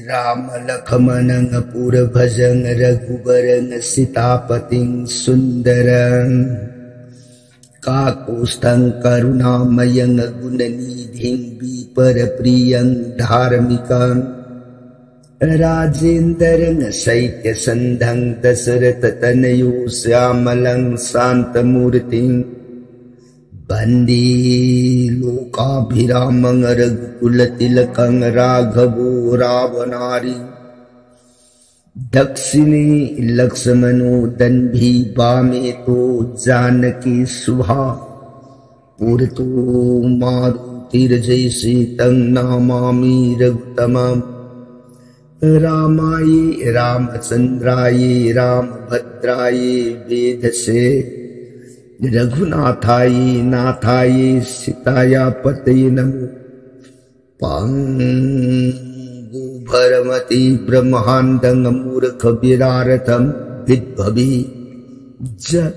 राम लखमन पुर भजन रघुबर सीतापतिं सुंदरं काकुस्थं करुणामयं गुणनिधिं विपर प्रियं धार्मिकं राजेन्द्रं शैत्यसन्धं दशरथ तनयो श्यामलं शान्तमूर्तिं वन्दे लोकाभिरामं रघुकुलतिलकं राघवो रावणारि दक्षिणे लक्ष्मणो दन्भी वामे तो जानकी शुभा पुरतो मारुतिर्जयसीतं नमामि रघुत्तमम् रामाय रामचन्द्राय रामभद्राय वेधसे रघुनाथाय नाथाय सीताय पतये नमो पांगु भरमति ब्रह्मांडं मूर्ख विरारथं विद्भवि ज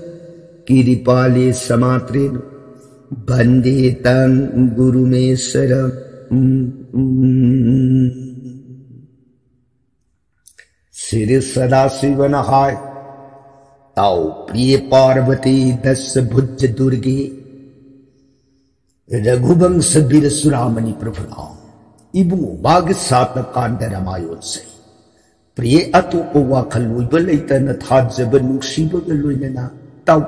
किरिपाले समात्रेण वन्दे तं गुरुमेश्वरम् श्री सदाशिव नहाय ताओ प्रिय पार्वती दस भुज दुर्गे रघुवंश वीर सुरामणि प्रभुराम इबुंगो बाग सात कांड रामायण से प्रिय अतोप वाखल लोइबा लेतन थाजब नुक्सिबग लोइनना ताओ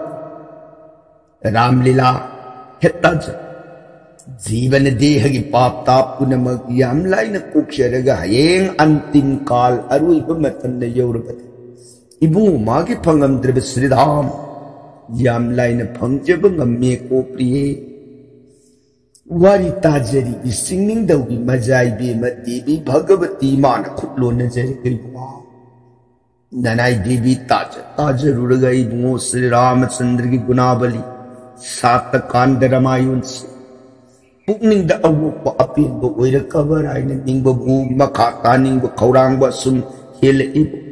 रामलीला हेताज जीवन देह की पाप ताप पुनमक याम लाइन कोक्षरगा हयें अंतिम काल अरुइब मतन यौरबत इबुंगो मागे फंगमद्रब श्रीधाम याम लाइन फंगजब ngmme को प्रिय वारी ताजरी की सिंगिंग दौगी मजाई बे देवी भगवती मान खुटलोन जरे करिबुआ ननाई देवी ताज रुड़गा इबुंगो श्री रामचंद्र की गुणावली सात कांड रामायण से पुकनिंग द अवोप अपेंब ओइरकबर आइने निंगबु मखा तानिंग खौरांग सुम हेल इब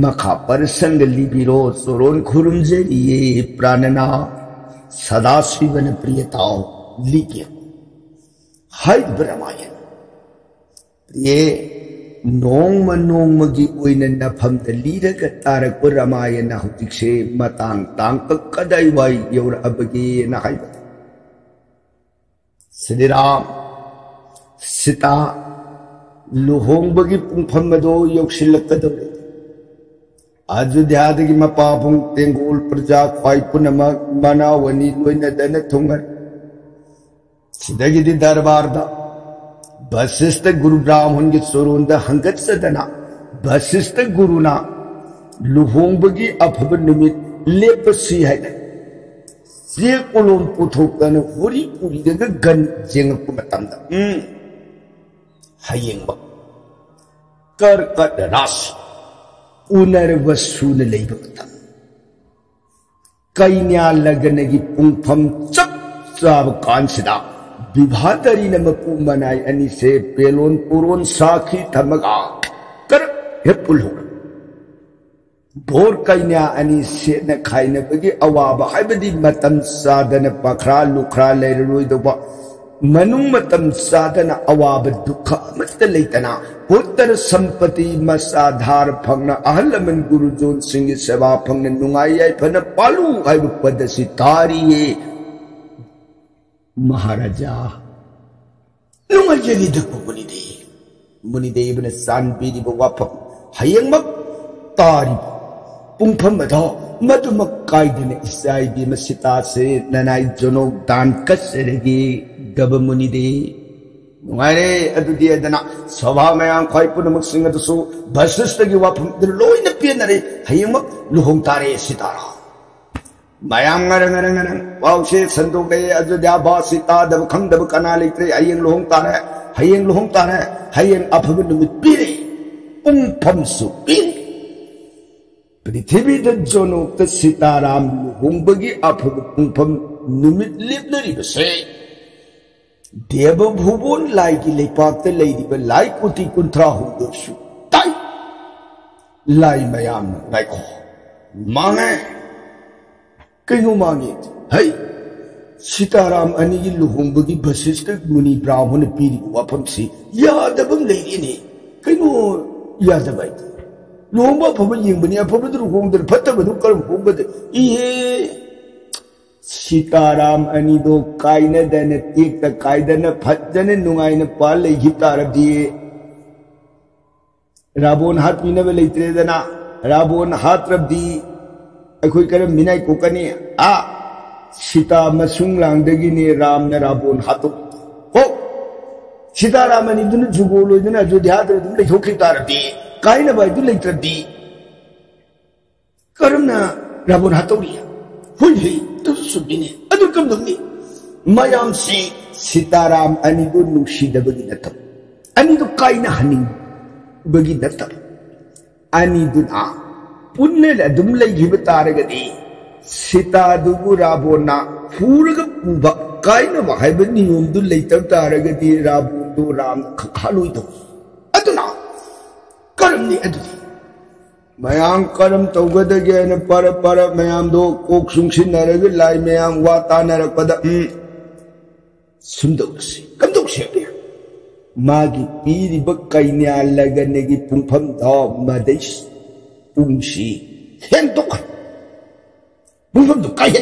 मखा पर संग लिबिरो सोरोन खुरुमजरिये प्राणना सदाशिवन प्रियताओ लिखे हाय ब्रह्मायन प्रिय नोंग की ओइने नफम द लीरग तारक रामायण हुजिक्से मतांग तांग कदाई वाई यौर अबगे न हाय श्री राम सीता लुहोंबगी पुंफम मदो योगशिलकदौरे अयोध्यादगी मपापुंग तेंगोल प्रजा ख्वाई पुनमक मनावनी लोइनदन थुंगर सिदगिदि दरबारदा वशिष्ठ गुरु ब्राह्मण के सोरोंद हंगत्सदना वशिष्ठ गुरुना लुहोंबगी अफब निमित लेपसी है जे कोलोन पुथोकन होरी पुरी दग गन जेंगप मतंदा हयेंग करकट राशि उनर्वसुन लेब मतम कन्या लगन की पुंफम चप चाब कांसदा विभातरी नमकु मनाई अनि से पेलोन पुरोन साखी थमगा कर हेपुल हो बोर कन्या अनि से न खाइन बगी अवाब हाइबदी मतम साधन पखरा लुखरा लेरुई दोबा मनुंग मतम साधन अवाब दुख मत लेतना उत्तर संपत्ति मसाधार फंगना अहलमन गुरु जोन सिंह सेवा फंगना नुंगाई आई फन पालू हाइब पदसी तारिये महाराजा नुंगाई दको मुनिदेव ने सांबीरी वाफम हयंगमक तारी पुंफम मधो मधुमक कायदने इसाई भी मसिता से ननाई जोनो दान कसरगी गब मुनिदे नुंगारे अदुदी अदना सभा मयां ख्वाई पुनमक सिंह दसु वशिष्ठ की वाफम लोइन पियनरे हयंगमक लुहोंग तारे सितारा मयां ngरंग वाउसे संदोगे अयोध्या बासिता दब खंग दब कना लेत्रे हयंग लुहोंग तारे हयंग अफब नुमित पिरे पुंफम सु पिरे पृथ्वी जोनोक्त सीताराम लुहोंबगी अफब पुंफम नुमित लेपनरी बसे देव भुवन लाई की लेपाक लेरिब लाई कोटि कुंथ्रा हुदसु ताई लाई मयाम लाइको मांगे कइनो मांगे है सीताराम अनिगी लुहोंबगी वशिष्ठ मुनि ब्राह्मण पीरी वफम से यादबम लेरिने kino ya jabai lomba phaba yingbani afabadu hongda phattabadu karam hongda ihe Sitaram anido kaina dana tikta kaidana phatjana nungaina pal hitarabdi Rabon hat mina be leitre dana Rabon hat rabdi akoi karam minai kokani a Sita masung langdagi ni Ram na Rabon hatu ho Sitaram anido na jugolo dana Ajodhya dum le thokhi tarabdi kaina bai du leitrabdi karam na Rabon hatoriya hui hei tu subini adu kam dungni mayam si Sitaram anido nushida bagi natam anido kaina haning bagi natam anido na punne la dum lai hiba taragadi Sita dugu Rabona puraga puba kaina ba haiba niyom du lai tar taragadi Rabon du Ram khalui do aduna karam ni adu Mayam karam tawgadage na para mayam do kok sungshin naraga lai mayam wata narapada sumdawsi kamdawsi apya magi piri bakainya laganegi pungpham da madais pungsi hentok pungpham do kai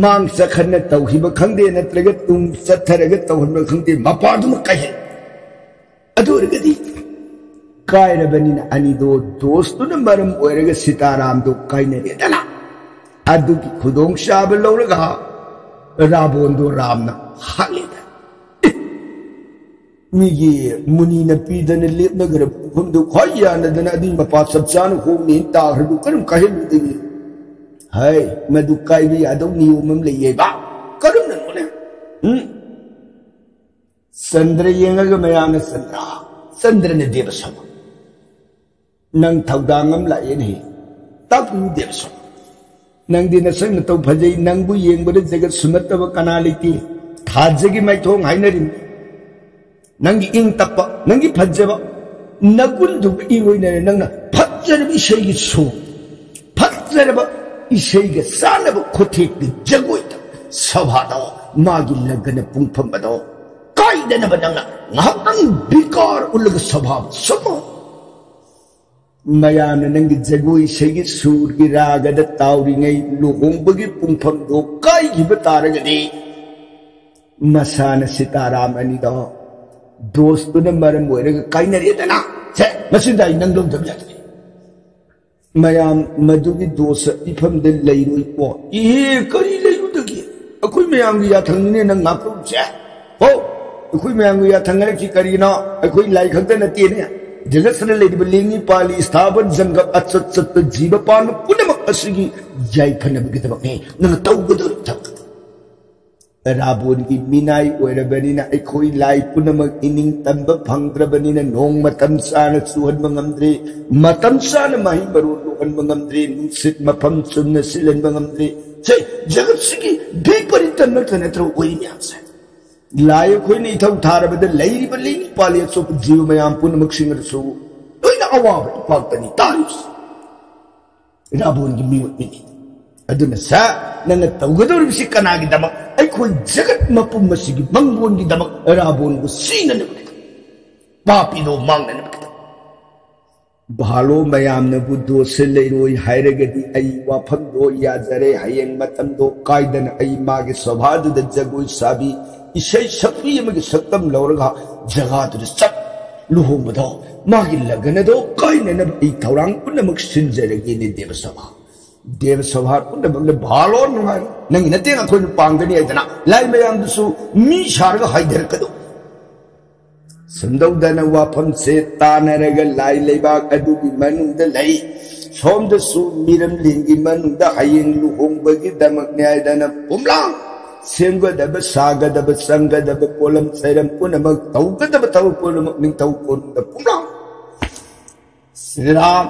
mang sakhanna tawhiba khangde natraga tung satharaga tawhanba khangde mapadum kai aduragadi Kaira banina anido dostu na maram oiraga Sitaram do kaina redana adu ki khudong shab lawraga Rabon do Ramna halida migi muni na pidana lepna gara phum do khoya na dana adi mapa sabchan ho ni ta hru karam kahil de hai madu kai bi adu niyumam leye ba karam na no Sandra yenga mayana Sandra ne deva sama Nang thaudangam la yen hi tapu devso nang dina sang na taw phajai nang bu yeng bada jagat sumataba kanaliti thajagi mai thong hainarim nang ing tappa nang phajaba nagun du i roina nang na phajjarbi shegi su phajjarba i shegi sanaba khothek de jagoita sabhado magi lagana pungpham bado kaidana badanga ngahang bikar ulag sabha samo Mayana nangi jagoi segi surgi raga da tauri ngai luhong bagi pungpham do kai hiba taragadi masana Sitaram anido dostu na maram oiraga kaina redana se masindai nanglom jamyatri mayam madugi dosa ifam de lairoi po kari lairudagi akoi mayam gi yathang ne nang ngapum se ho akoi mayam gi yathang ne ki kari na akoi lai khakta na te ne Jagasana lady Belingi Pali Staban Zanga Atsat Sat Jiba Pan Punamak Asigi Jai Kanabigitame Nangataugudu Rabun ki Minai Werabanina Ekoi Lai Punamak Ining Tamba Pangra Banina Nong Matam Sana Suhan Mangamdre Matam Sana Mahi Baru Luhan Mangamdre Nuksit Mapam Sunna Silan Mangamdre Say Jagatsiki Biparitan Natanetro Williams Laya koi ni thau thara bada lairi bali pali so jiu mayam pun maksing so doina awab pagtani taris Rabon gi miwat ni aduna sa nang tawgador si kanagi damak ay koi jagat mapum masigi mangbon gi damak Rabon go sina na papi do mang na Bahalo mayam na buddo selleroi hairagadi ay wafam do yajare hayeng matam do kaidan ay magi sabhadu da jagoi sabi Isay sakri magi saktam lauraga jagad sat luhong bado magi lagana do kaina na ay taurang punna magsinjaragi ni Devasabha punna bagla bhalo nungai nang inate nga koi panggani ay dana lai mayam dusu mi sharga haidar kado Sandaw dana wapam se tanaraga lai laibag adugi manungda lai som da su miram lingi manungda hayeng luhong bagi damak ni ay dana pumlang Sengga daba saga daba sangga daba polam sayram punamak tauga daba tau punamak ning tau pun da pulang Siram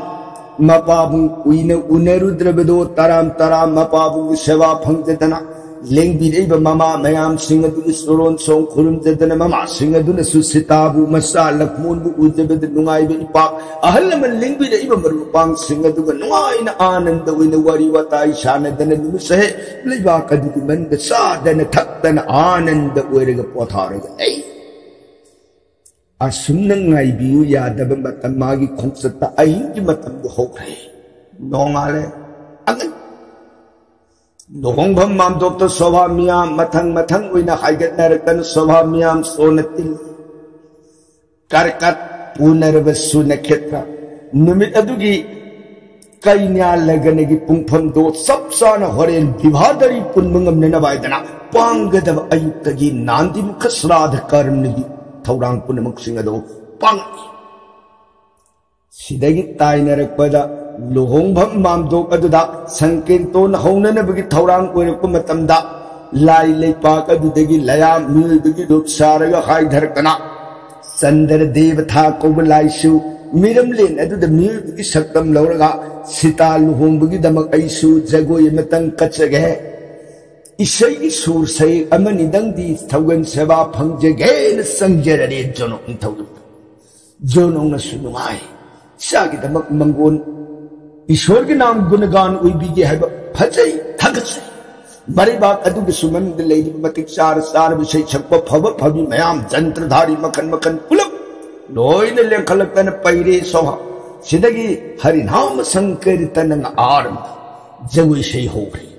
mapabung uina unerudra bedo taram mapabung sewa phangjetana lengbi mama mayam singadu soron song khurum jetana mama singadu susitabu masa lakmun bu ujabed nungai be ipak ahal man lengbi marupang singadu nungai na ananda wina wari watai shana dana nusahe leiba kadu man sa dana thak dana ananda weraga potharaga ei asumna ngaibiu yadaba matam magi khongsatta ahingi matam du hokre nongale angan nohongbam mamdokta sobha miyam mathang uina haigat narakan sobha miyam sonatil karkat punarvasu nakhetra numit adugi kainya laganagi pungpham do sapsana horen bivadari punmungam nenabaidana pangadaba ayuktagi nandi mukha sradha karamnagi thaurang punamak singado pang sidagi tainarakpada luhongbam mamdok aduda sankirton haunanabagi thaurang oirakpa matamda lai leipak adudagi layam milbagi dok saraga haidharkana Sandar Devatha Koba Laisu Miram Lin adu the milk is Saktam Lauraga Sita Luhumbugi Damak Aisu Jago Yamatan Katsage Isai Sur say Amanidang di Taugan Seva Pangjage Sanjari Jono Tau Jono Nasunumai Sagi Damak Mangun Ishorganam Gunagan Ubigi have Pajay Takasai Maribak adu suman the lady matik sar vishay chakpa phava phavi mayam jantradhari makan pulap loina lekhalakana paire soha sidagi harinam sankaritanang arm jagui shay hokri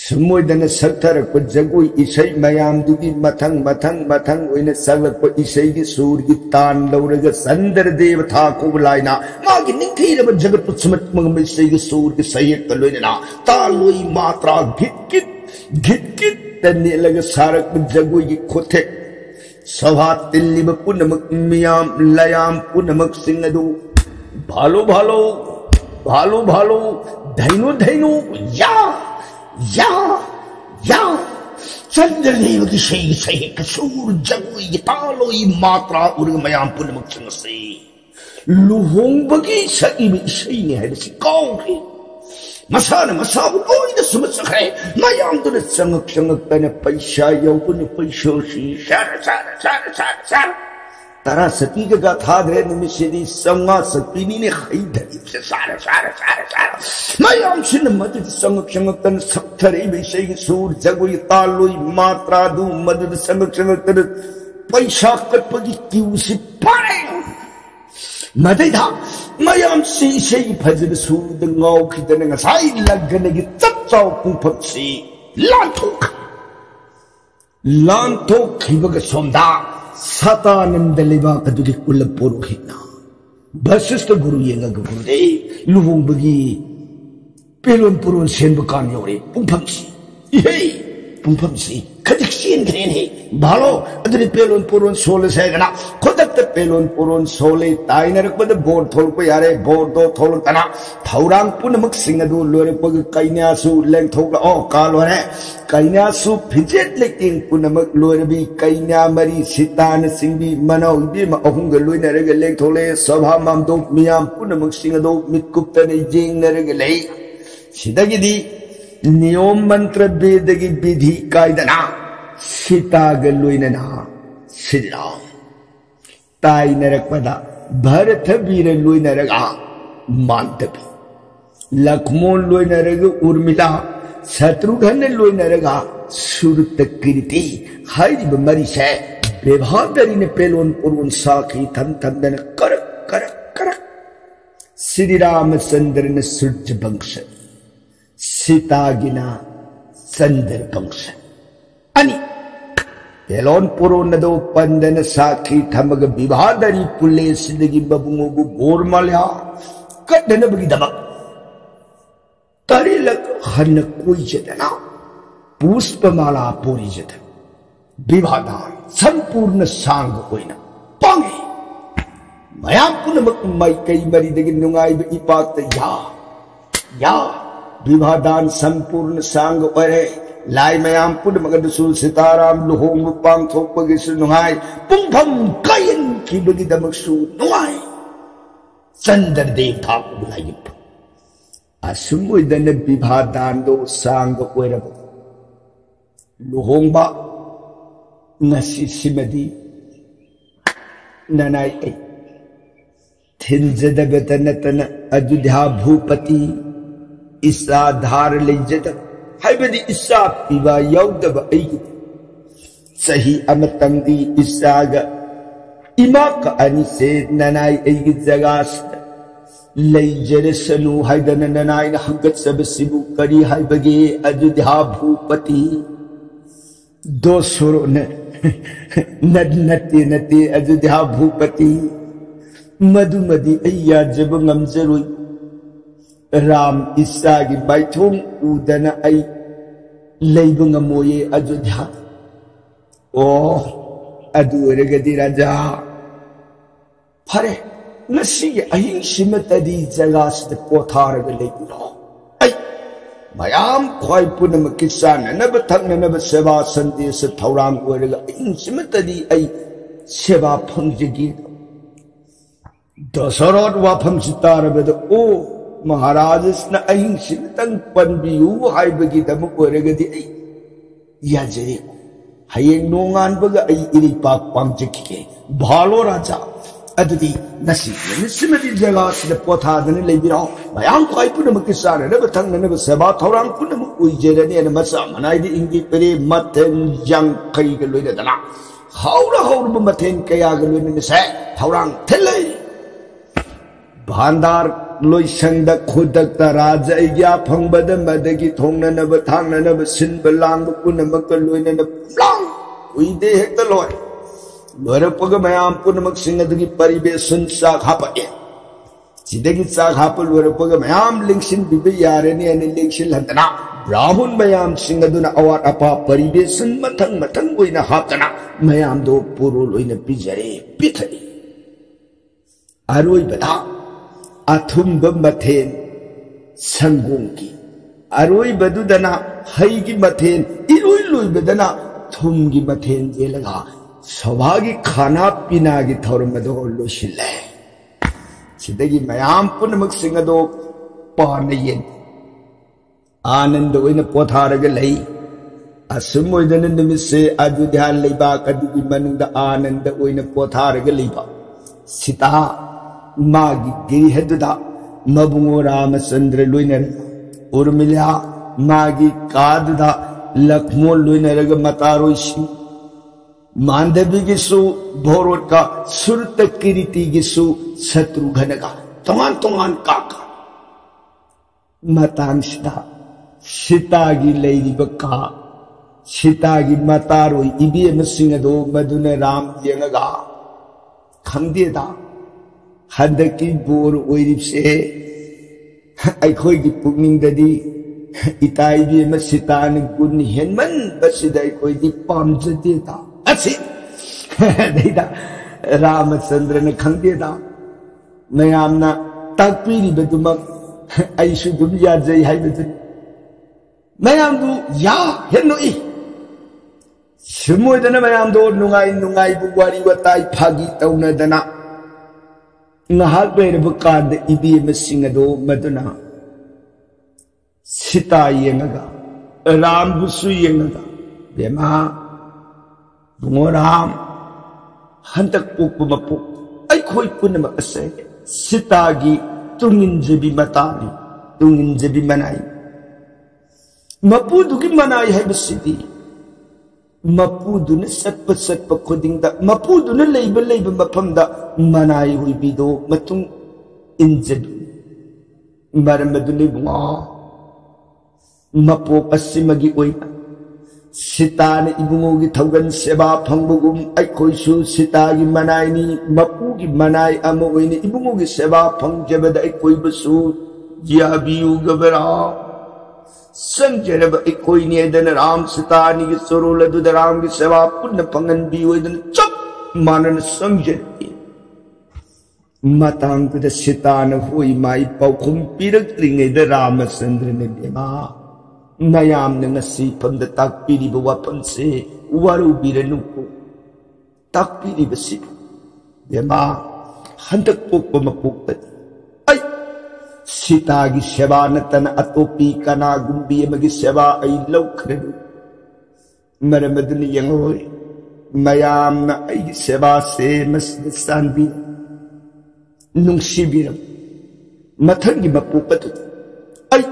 sumoidana sakthara ko jagui isai mayam dugi mathang oina saglak ko isai gi sur gi tan lauraga sandar devatha ko laina magi ningthira ba jagat putsumat mangam isai gi sur gi sayek ka loina ta loi matra git tani laga sarak jagui gi khothe sabha tilli ba punamak miyam layam punamak singadu bhalo dhainu ya Sandaleva ki say kasur jagui taloi matra urmayam punamak singasi luhong bagi sa ibi say ni hai si kauri masana masabu oi da sumasakhe mayam tu na sangak kana paisa yaw pun paisa si sar tara sati ka gatha gre nimisidi sanga satini ne haidhari sar mayam sin madid sangak tan sakthari bisai sur jagui taloi matra du madid sangak tan paisa katpagi kiusi pare madida mayam si sei phajib sur de ngau khidana ngasai laganagi chapchau pungphapsi lanthok khibaga somda Satananda leba kadugi kula purohitna Basista guru yenga guru de luhung bagi pelon puron sen bukan yore pungpamsi pungpamsi kadik sin kren he balo adri pelon puron sole segana kodak te pelon puron sole tainer bad board thol ko yare board do thol kana thaurang punamak singadu lore pag kainya su leng thok o kalore kainya su phijet leking punamak lore bi kainya mari sitan singbi manau bi ma ahung loina re leng thole sabha mam do miyam punamak singadu mitkup ne jing ne re lei sidagidi Niyom mantra bedagi bidhi kaidana sita galuinana sidra tai narakpada bharatha vira luinaraga mantabi lakmon luinaraga urmila satrughan luinaraga surtakiriti haidi bamari se bevhadari ne pelon purun sakhi than karak Sri Ramachandra ne surja bangsha Sita gina sandar bangsa ani pelon puron do pandana sakhi thamaga bivadari pulle sidagi babungu bormalya kadana bagi damak tarilak hanna koi jadana puspamala puri jadana vivadan sampurna sang koina pangi mayam punamak mai kai mari dagi nungai be ipat ya Vivadan sampurna sang pare lai mayam pun magadusul sitaram luhong pang thok pagi sunungai pungpham kayan ki bagi damak su nungai sandar devtha bulayip asumoi dana vivadan do sang pare luhong ba ngasi simadi nanai ai thinjada betanatana ajudha bhupati Isa dhar lejada haibadi isa piba yaudaba aigi sahi amatangdi isaga इमा का अनि से ननाई एगी जगह लेजरे सनु हाइदन ननाई हंगत सब सिबु करी हाय बगे अयोध्या भूपति दो सुरो न नते नते अयोध्या भूपति मधुमदी अय्या जब ngमजरुई राम ईसा की बाइथों उदन आई लेब ngमोये अयोध्या ओ अदुरगदी राजा फरे नसी अहिंग सिमतदी जगह से पोथारग लेबिरो आई मयाम ख्वाई पुनम किसान नब थंगनब सेवा संदेश थौरांग ओरग अहिंग सिमतदी आई सेवा फंगजगी दशरथ वाफम सितारबद ओ महाराज न अहिंग सिमतंग पनबियु हाइबगी दमक ओरगदी आई याजरे हयेंग नोंगानबगा आई इरिपाक पांगजकी भालो राजा अदुदी नसी निसिमदी जगह से पोथादन लेबिरो मयाम ख्वाई पुनम किसान नब थंगनब सेवा थौरांग पुनम उइजेरने न मसा मनाइदि इंगी पेरे मथेन जंग खैग लोइदना हाउरा हाउर मथेन कया गलोइने से थौरांग थेले भांडार लोइसंग खुदक राजा इग्या फंगबद मदगी थोंगनब थांगनब सिनब लांग पुनमक लोइने प्लांग उइदे हेक्ट लोय लोरपग मयाम पुनमक सिंगदगी परिबेसन चाक हापए सिदगी चाक हाप लोरपग मयाम लिंगसिन बिबे यारेने अनि लिंगसिन हंतना ब्राह्मण मयाम सिंगदुना अवाट अपा परिबेसन मथंग मथंग ओइना हापतना मयाम दो पुरो लोइने पिजरे पिथई अरोई बदा अथुंब मथेन संगों की अरोई बदुदना हई की मथेन इरोई लोई बदना थुम की मथेन जे लगा सौभागी खाना पीना की थौरम दो लोशिले सिदगी मयाम पुनमक सिंगदो पानयेन आनंद ओइना पोथारग लई असुम ओइदन निमिसे अयोध्या लेबा कदुगी मनुंग आनंद ओइना पोथारग लेबा सीता मागी गिरिहदुदा मबुंगो रामचंद्र लोइनर उर्मिला मागी कादुदा लक्ष्मण लोइनरग मतारोइसी मांडवी गिसु भोरोट का सुरत किरीति गिसु शत्रुघ्न का तोंगान तोंगान काका मतांगसिदा सीतागी लेरिब का सीतागी मतारोइ इबेम सिंगदो मदुन राम येंगा खंगदेदा हदकी बोर ओइरिबसे अखोइगी पुगनिंगददी इताइबी मसितान गुण हेनमन बसिदा अखोइदी पामजदेदा असी देदा रामचंद्र ने खंगदेदा मयामना ताकपीरिबदुमक आइसु दुम याजै हाइबदु मयामदु या हेनोई सुमोइदना मयामदो नुंगाई नुंगाई बुवारी वताई फागी तौनदना नहाक बेरब कांद इबेम सिंगदो मदुना सीता येंगा राम बुसु येंगा बेमा बुंगो राम हंतक पोप मपु अखोई पुनमक असे सीतागी तुंगिंजबी मतानी तुंगिंजबी मनाई मपुदुगी मनाई है बसिदी मपुदुन सत्प सत्प खुदिंगदा मपुदुन लेब लेब मफमदा मनाई हुई बिदो मतुंग इंजदु मरमदुनि बुंगा मपोक असिमगी ओइना सीतान इबुंगोगी थौगन सेवा फंगबुगुम अखोइसु सीतागी मनाइनी मपुगी मनाई अम ओइने इबुंगोगी सेवा फंगजबद अखोइबसु जियाबियु गबरा संजरब अखोइने दन राम सीतानी की सरोल दुद राम की सेवा पुण्य फंगन भी ओइदन चप मानन संजरती मतांग सीतान होई माई पौखुम पीरक्त्रिङैद रामचंद्र ने बेमा मयाम ने ngasi फमद ताकपीरिब वाफमसे वारुबिरनुको ताकपीरिब सिब बेमा हंतक पोप मपुक्तदी आई सीता की सेवा नतन अतोपी कना गुंबी मगी सेवा आई लौखरनु मरमदन यंगोय मयाम न आई सेवा से मस्द सांबी नुंगसिबिरम मथंगी मपुपत आई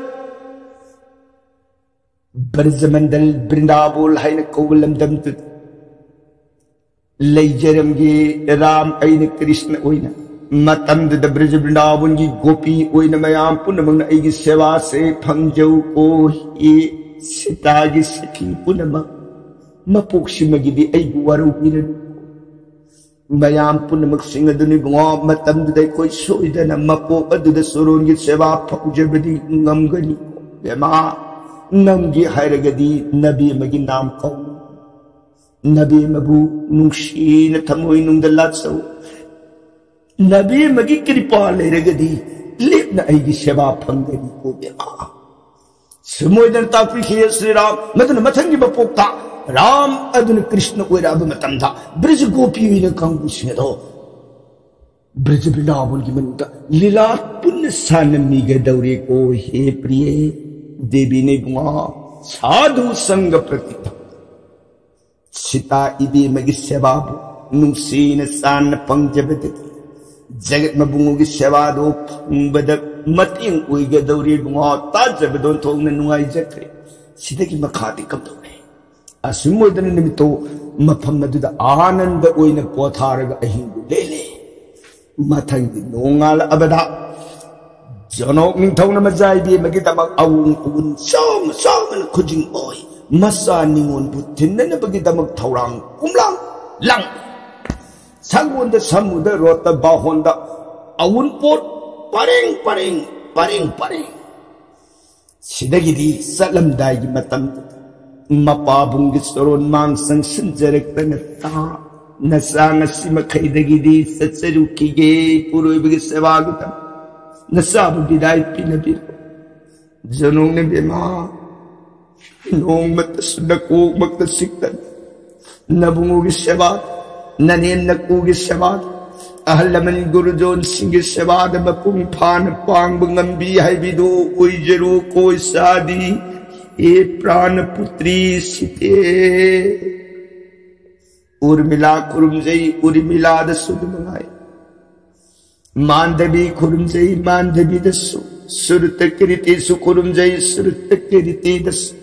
ब्रजमंडल वृंदावन हाइन कौलम दमत Leijaramgi Ram Aina Krishna Oina Matam the Bridge of Vrindavangi Gopi Oina Mayam Punamang Agi Seva Se Pangjau O E Sitagi Siki Punama Mapukshimagi Aiguaru Miran Mayam Punamak Singaduni Gwa Matam the Koi Soidana Mapo Adu the Surungi Seva Pakujabadi Namgani Yama Namgi Hairagadi Nabi Maginam Kong Nabi Mabu Nungshi Natamoy Nung the Latso Nabi Magi Kripa Leragadi Lipna Agi Seva Pangani Kobema Sumoy than Tafi here Sri Ram Madana Matangi Bapokta Ram Aduna Krishna Werabu Matanda Bridge Gopi in a Kangushnedo Bridge Binabun Gimanuta Lila Punasan Miga Dauri O He Priye Debi Negma Sadhu Sanga Pratita Sita Ibi Magishababu Nusina San Pangjabati Jagat Mabungi Shavado Bada Mating Uiga Dauri Gma Tajabadon Tong Nuai Jakri Sitaki Makati Kamto Asimodan Nimito Mapamadu the Ananda Oina Potaraga Ahindu Lele Matangi Nongal Abada Jono Mintona Mazai Magitama Awun Som and Kujing Oi Masa Ningon Putin and Bagitamak Taurang Umlang Lang Sangun the Samuda Rota Bahonda Awun Port Paring Sidagidi Salam Dai Matam Mapabung Gistoron Mangsang Sinjarek Nata Nasanga Simakadagidi Satsaruki Gay Purubisavagutam Nasabu Bidai Pinabir Janong Nebema Nong Matasudako Maktasiktan Nabungi Shavat Nanin Nakugi Shavat Ahalaman Gurujon Singi Shavat Mapung Pan Pang Bungambi Haibido Uijeru Koi Sadi E Prana Putri Site Urmila Kurumjai Urimila the Sudumangai Mandabi Kurumjai Mandabi the Su Surutakiriti Sukurumjai Surutakiriti the Su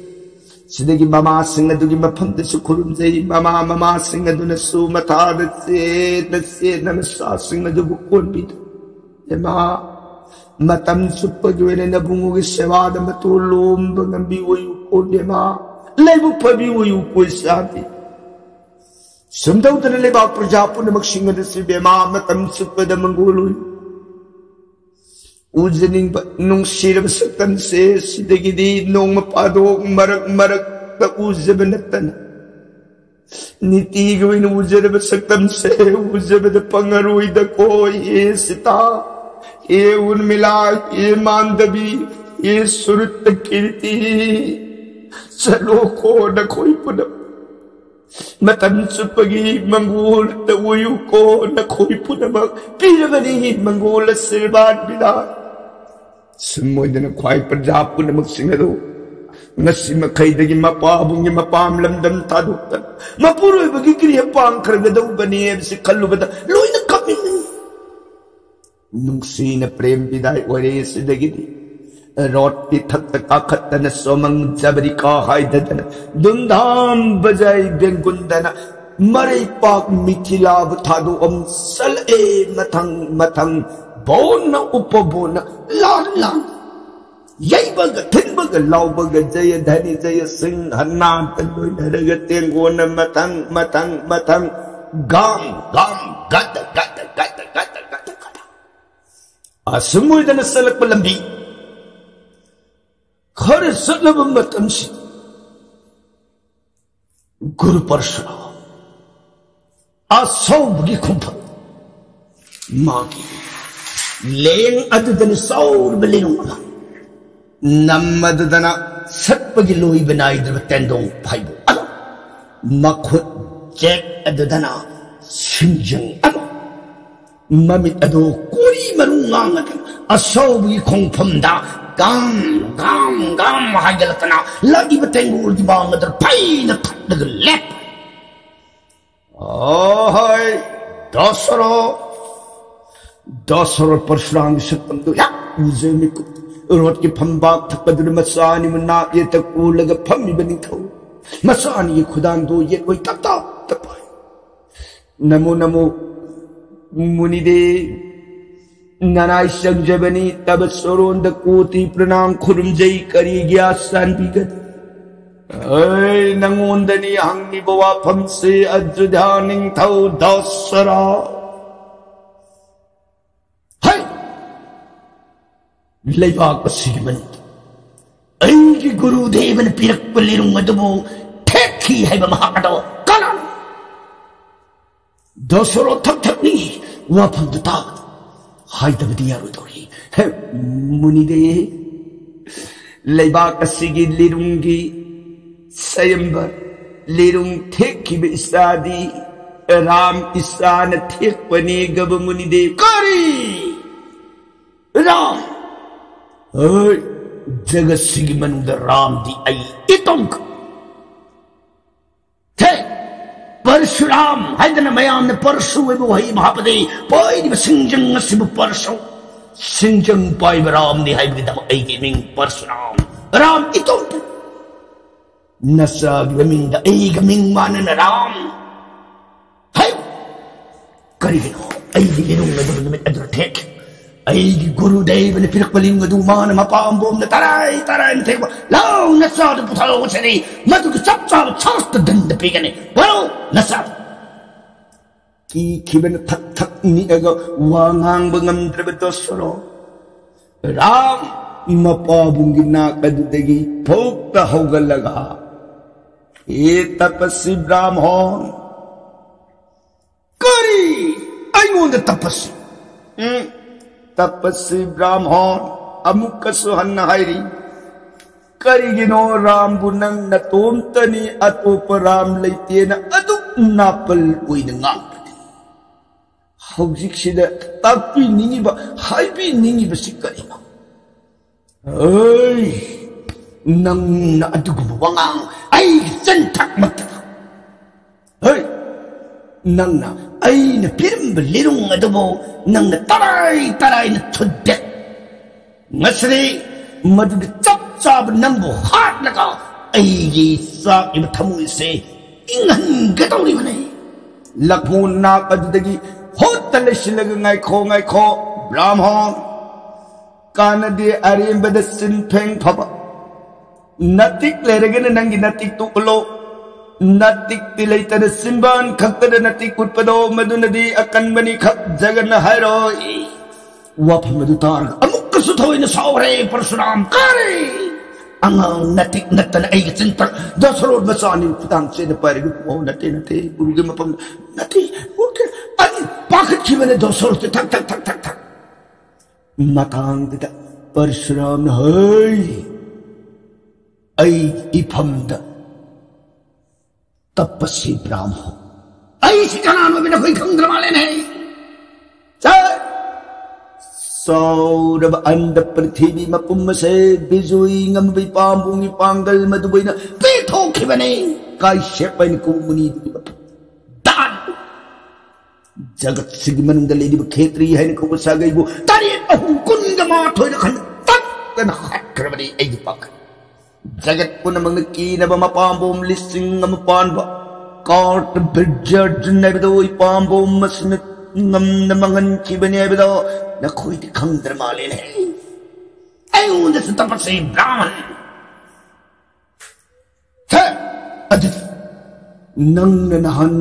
Sidagi Mama Singadugi Mapam the Sukurumjai Mama Singaduna Su Mata the Se Namasa Singadu Kurbit Ema Matam Supaguin and the Bungu Sevada Matulum Bangambi Odema Lebu Pabi Pusati Some doubt the Leba Prajapun Makshinga the Sibema Matam Supa the Mangulu Uzening but Nung Siram Satan says Sidagidi Nong Mapado Marak the Uzebanatan Niti going Uzeba Satan say Uzeba the Pangarui the Koi Sita E Urmila, E Mandabi, E Surutakirti, Saloko, the Koipuna, Matan Supagi, Mangul, the Uyuko, the Koipuna, Piravani, Mangula, Silvan, Bida. Some more than a quiet Pajapuna Singado. Nasima Kaidagi Mapabung, Mapam, Lamdam Taduta, Mapuru, Bagikri, Pankra, the Dubani, Sikalubata, Luina Kapin. Nungsina Prem Bidai Wares Dagidi Roti Takakatana Somang Jabarika Haidana Dundam Bajai Bengundana Marai Park Mikila Tadu Sal E Matang Bona Upabona La Yaibaga Tinbaga Laubaga Jaya Dani Jaya Singh Hanan Tangona Matang Gam Gata Asumuy na nasalak palambi Khare salabam matamsi Guru Parshurama Asaw bagi kumpa Magi Leng adudana saur balinong wala Namadudana Satpagi loy banay tendong paibo Ano Makut Jek adudana Sinjang Ano Mamit ado Kuri marungangat Asaw bagi kumpa Gam Hajalatana Lagi batengul di bawah terpai na taglep Ahoy Dasara Parshurama Satamdo Ya Uzemiku Urot ki Pambak Takpadur Masani Muna Yetakulaga Pami Benito Masani Kudando Yet Way Tata Tapai Namo namo munide nanai sangjabani tabasoron da koti pranam khurumjai kari gya sanbigat. Ay nangondani hangni bawa phamse Ajodhya ningthau Dasara. Hay leibak asiman ay guru devan pirak pelirung adubu thekhi haiba mahakado kanan Dasara thak thakni wafam ta haidabadi yarudori. Munide leibak asigi lirungi sayambar lirung thekhiba isadi Ram isana thekpani gaba munide kari Ram. Ay jagat sigi manungda Ram di ay itong Parshuram haidana mayam na Parshu ebu hai mahapade pai di singjang asibu Parshu singjang pai Ram di hai bidam ay gaming Parshuram Ram itong nasa gaming da ay gaming mana na Ram hay karigin ay gilirong na dumit adratek ay guru Deva na pinakbaling nga dumana mapambom na taray na tekwa lao nasa da putalo ko siya ni matugusap-sap charles na dandapigan well nasa kikiba na tak-tak ni aga wangang bangam trabadosoro Ram mapabong ginakadudagi pok na hawgalaga tapas si Brahmon kari ay ngunga tapas tapas si Brahmon amuk kasuhan na hairi karigino Ram bunang natumtani ato param laytiya na aduk napal uy na ngangpati hawjik sida tapi ningi ba haibi ningi ba si karima ay nang naadugumuwangang ay santak magtata ay nang na ay napirimbalirong adobo nang na taray na tudek ngasri madugitsap-sap nang buhat na ka ay yisak imatamuy si ingan gataw ni manay lakmo na kadudagi hotala silaga ngay ko Brahmon kanadi arimbada sinpeng paba natik leragana nangi natik tukulo natik tilay tada simban kaktada natik kutpado madunadi akan manikak jagan na hairoi wapah madutarga amuk kasutawin na sawre Parshuram kari angang natik natana ay sintar Dasarod masani kutang siya na pari oh nati buruga mapam nati okay ani bakit kiba na Dasarod tak matang tita Parshuram na ay ipamda tapas si Brahmo ay si kanano binakoy kang dramalin sauraba anda prithvi mapumase bijoy ngambay pambungi panggal madubay na pito kibane kay syepay ni kumuni dan jagat sige manunggalay di ba khetri hay ni kumasagay mo tari ahong kundamatoy na kantak na hakrabani ay dipak jagat po namang nakina ba mapambom listing nga mapan ba kart bidjad na bito ipambom mas ngam namangan kiba niya bito na kuy di kang dramalin ay una sa tapat sa Brahman adit nang nanahan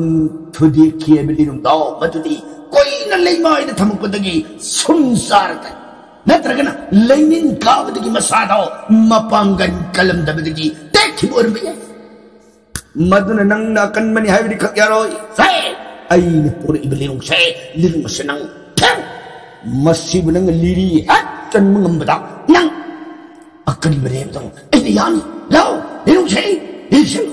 tudi kiya bilinong tao matudi kuy na laymay na tamagpadagi sunsaratan natraga na laynin ka badagi masadaw mapanggan kalam da badagi tekhi mo rin maduna nang nakan mani hayo di kakyaroy say ay napuro ibalinong say lirong masanang pang masib nang liri at kan mga mada nang akan ibalim tong ay nayani lao lirong say ilisang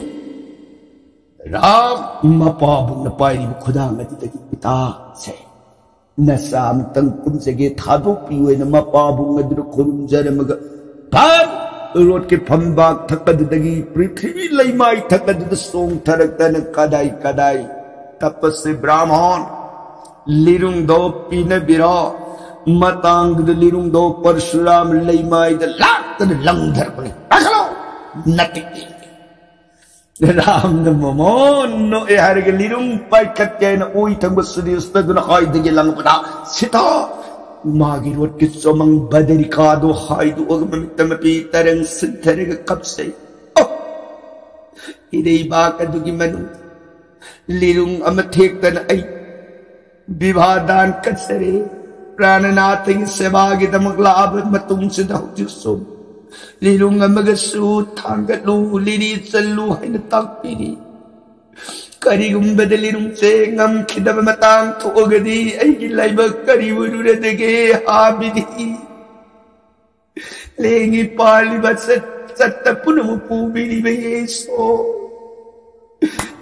Ram mapabong na pari mo kudang at itagit pita say nasamtang kumsage thadok piwe na mapabong nga dito kurumja na mga pan urot ke pambag takadudagi prithvi laymay takadudasong taragta ng kaday tapas si Brahmon lirung do pinabira matang da lirung do Parshuram laymay da lakta da langdar pa ni akalo natik Ram न मोमोन ए हरग लिरुंग पाई कत्या न ओई थंग बसरियस तदुन हाई दगे लंगपदा सिता मागी रोट के सोमंग बदरी कादो हाई दु ओग ममितम पी तरंग सिद्धरग कपसे ओ इदे बाक दुगी मनु लिरुंग अमथेक तन आई विवादान कत्सरे प्राणनाथ की सेवा की दमक लाभ मतुम सिद्ध हो लिरुंग अमगसु थांगलु लिरी चलु है ताकपीरी करीगुंबद लिरुंग से ngam खिदब मतांग थोगदी ऐगी लाइबक करीवुरुरदगे हाबिदी लेंगी पाली बस सत्त पुनमु पूबिरी बेसो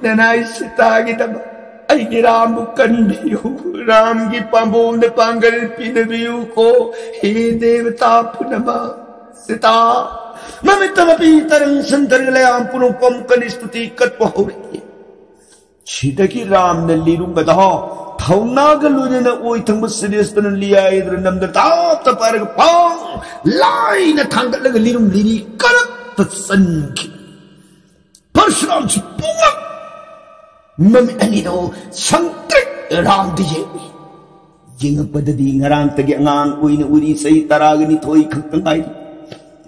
ननाई सितागी दम ऐगी राम कंबियु राम की पांबोंद पांगल पिनबियु को हे देवता पुनमा सिता ममितमपि तरंग संतरगलयाम पुनुपम कनिस्तुति कत्पहोरे छिदगी राम न लिरुंगदा थौनागलुने न ओई थंग सिरियस्तन लिया इदर नमद ताप तपरग पांग लाइन थांगलग लिरुंग लिरी करत संखि परशुराम छि पुंग ममि अनिनो संत्रिक राम दिजे जिंग पददी ngaraang tagi angang uin uri sai taragani thoi khakang ai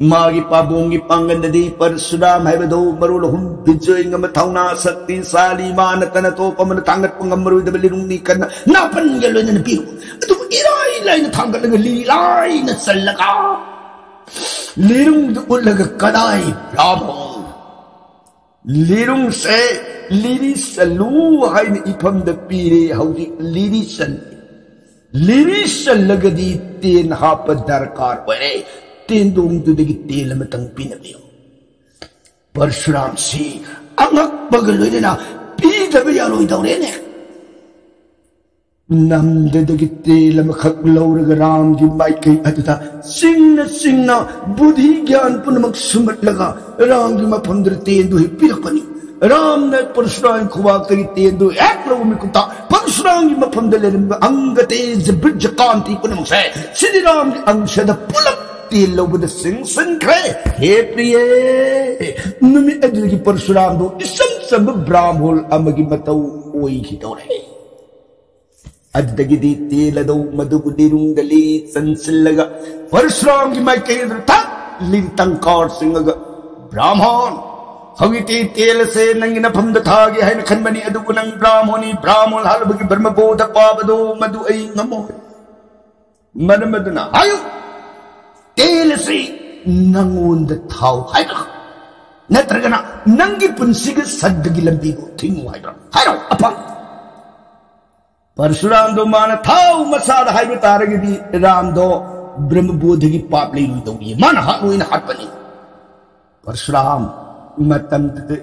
मागी पाबोंगी पांगनदी परशुराम है बदो मरुल हम बिजोई ngam thauna sakti sali man tan to paman tangat pangamru de belirungni kan na pan gelo ne biru tu irai lain thangal li lai na sallaka lirung du ulag kadai brahmo lirung se liri salu hai ni ipam de pire haudi liri sal lagadi ten hap darkar pare तेंदुंग तुदगी तेल में तंग पीने में परशुराम सी अंगक बगल लेना पीठ पे यारो इधर ने नम दगी तेल में खक लौरग राम की माइक अतुता सिंह बुद्धि ज्ञान पुनमक सुमट लगा राम की मफंदर तेंदु ही पिरपनी राम ने परशुराम खुवाक तगी तेंदु एक लोग में कुत्ता परशुराम की मफंदर ले अंगते जब्रज कांति पुनमक से श्री राम की अंशद पुलक लोबद सिंह संख्रे हे प्रिय नुमि अदुगी परशुराम दो इसम सब ब्राह्मण अमगी मतौ ओई खिदोरे अदगी तेलदो मधुगुदिरुंगली संसलगा परशुराम की माइके था लिंतंकार सिंहगा ब्राह्मण हगिति तेल से नंगिन फमद थागे है खनबनी अदुगुनं ब्राह्मण हलबगी ब्रह्मबोध पाबदो मधु ऐ नमो मनमदना आयु तेल से नंगोंद थाव हाइरा नत्रगना नंगी पुंसिग सद्दगी लंबी को थिंगु हाइरा अपा परशुराम दो मान थाव मसाद हाइबे तारगी दी राम दो ब्रह्म बोध की पाप ले लुई दो ये मान हाथ इन हाथ बनी परशुराम मतम ते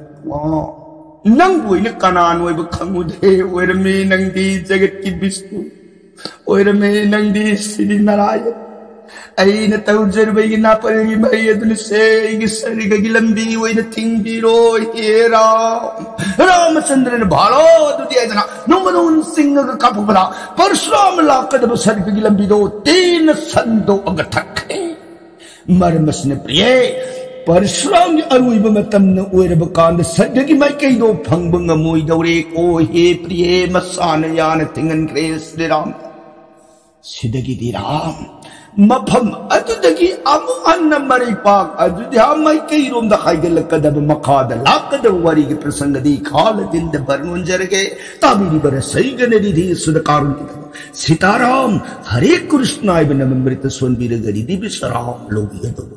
नंग बोई ने कनान वोई बखंगु दे ओरमे नंगी जगत की विष्णु ओरमे नंगी श्री नारायण ऐन तौजर बई ना परेगी मई अदुन से सरिग गिलंबी वइन थिंगबीरो हे रामचंद्र ने भालो दुदी ऐना नुमनुन सिंह का कपबला परशुराम लाकद सरिग गिलंबी दो तीन संदो अगठखे मरमस ने प्रिय परशुराम की अरुइब मतम न ओरब कांद सदगी मई कई दो फंग ngमोई दौरे को हे प्रिय मसान यान थिंगन ग्रे श्री राम सिदगी दी राम मफम अदुदगी अमु अन्न मरी पाक अदुध्या मई कई रोम द खाइगल कदब मखाद लाकद वरी के प्रसंग दी खाल दिन द बरनुन जरगे ताबिरी बर सही गने दी सुद कारुण सीताराम हरे कृष्णाय नमृत सोन बीर गरी दी बिसराम लोगी दो